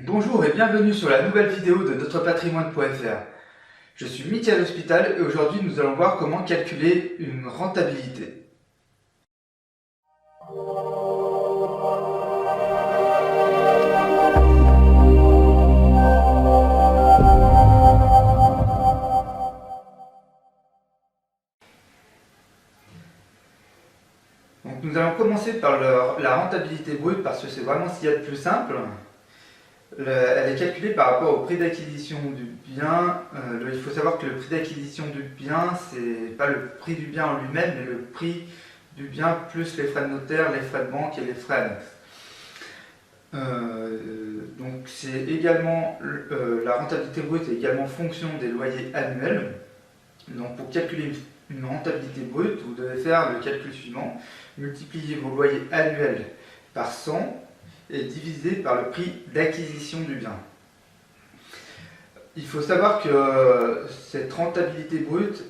Bonjour et bienvenue sur la nouvelle vidéo de notrepatrimoine.fr. Je suis Michael Hospital et aujourd'hui nous allons voir comment calculer une rentabilité. Donc nous allons commencer par la rentabilité brute parce que c'est vraiment ce qu'il y a de plus simple. Elle est calculée par rapport au prix d'acquisition du bien. Il faut savoir que le prix d'acquisition du bien, c'est pas le prix du bien en lui-même, mais le prix du bien plus les frais de notaire, les frais de banque et les frais annexes. Donc c'est également la rentabilité brute est également fonction des loyers annuels. Donc pour calculer une rentabilité brute, vous devez faire le calcul suivant: multiplier vos loyers annuels par 100 et divisé par le prix d'acquisition du bien. Il faut savoir que cette rentabilité brute,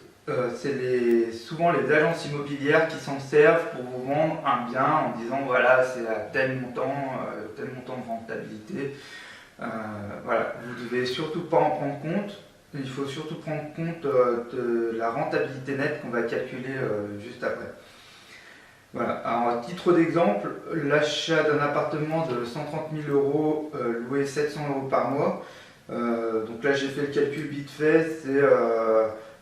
c'est souvent les agences immobilières qui s'en servent pour vous vendre un bien en disant voilà, c'est à tel montant de rentabilité. Voilà, vous ne devez surtout pas en prendre compte. Il faut surtout prendre compte de la rentabilité nette qu'on va calculer juste après. Voilà. Alors, à titre d'exemple, l'achat d'un appartement de 130 000 euros loué 700 euros par mois. Donc là, j'ai fait le calcul vite fait. C'est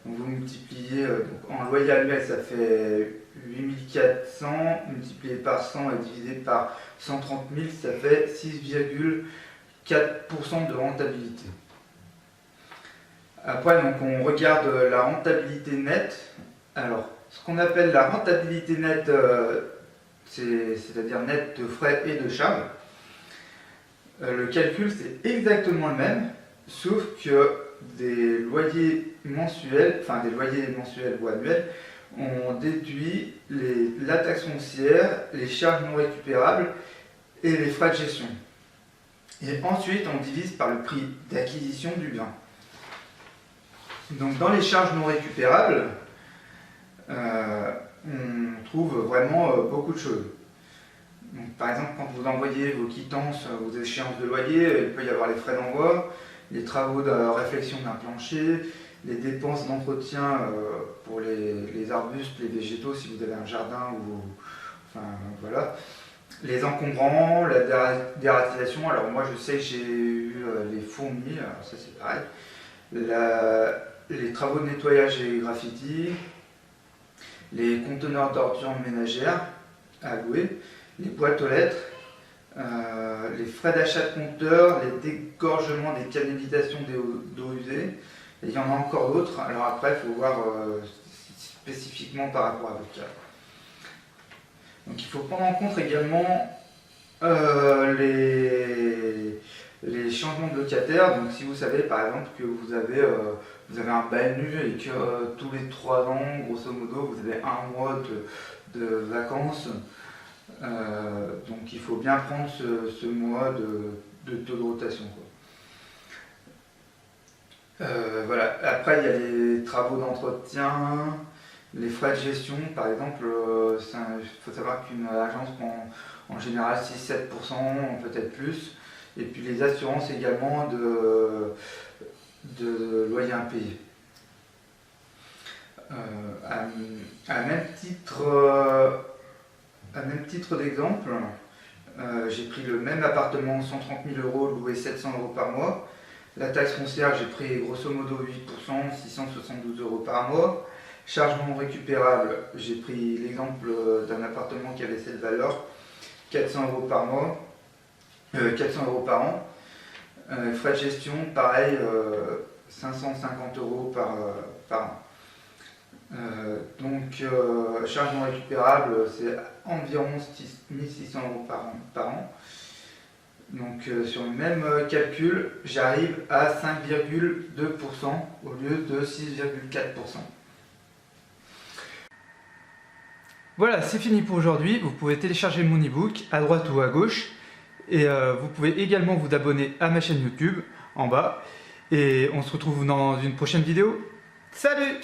vous multipliez en loyer annuel, ça fait 8 400 multiplié par 100 et divisé par 130 000, ça fait 6,4% de rentabilité. Après, donc, on regarde la rentabilité nette. Alors, ce qu'on appelle la rentabilité nette, c'est-à-dire nette de frais et de charges. Le calcul, c'est exactement le même, sauf que des loyers mensuels ou annuels, on déduit la taxe foncière, les charges non récupérables et les frais de gestion. Et ensuite, on divise par le prix d'acquisition du bien. Donc, dans les charges non récupérables, on trouve vraiment beaucoup de choses. Donc, par exemple, quand vous envoyez vos quittances aux échéances de loyer, il peut y avoir les frais d'envoi, les travaux de réfection d'un plancher, les dépenses d'entretien pour les arbustes, les végétaux si vous avez un jardin voilà. Les encombrants, la dératisation. Alors moi je sais que j'ai eu les fourmis, alors ça c'est pareil. Les travaux de nettoyage et graffiti, les conteneurs d'ordures ménagères à louer, les boîtes aux lettres, les frais d'achat de compteurs, les dégorgements des canalisations d'eau usée, et il y en a encore d'autres. Alors après, il faut voir spécifiquement par rapport à votre cas. Donc il faut prendre en compte également les changements de locataire. Donc si vous savez par exemple que vous avez un bail nu et que tous les 3 ans, grosso modo, vous avez un mois de vacances, donc il faut bien prendre ce mois de taux de rotation, quoi. Voilà. Après il y a les travaux d'entretien, les frais de gestion. Par exemple, il faut savoir qu'une agence prend en général 6-7%, peut-être plus. Et puis les assurances également de loyer impayé. À même titre d'exemple, j'ai pris le même appartement, 130 000 euros, loué 700 euros par mois. La taxe foncière, j'ai pris grosso modo 8%, 672 euros par mois. Charges non récupérables, j'ai pris l'exemple d'un appartement qui avait cette valeur, 400 euros par mois, 400 euros par an. Frais de gestion, pareil, 550 euros par an. Donc, charges non récupérables, c'est environ 1600 euros par an. Donc, sur le même calcul, j'arrive à 5,2% au lieu de 6,4%. Voilà, c'est fini pour aujourd'hui. Vous pouvez télécharger mon e-book à droite ou à gauche. Et vous pouvez également vous abonner à ma chaîne YouTube en bas. Et on se retrouve dans une prochaine vidéo. Salut!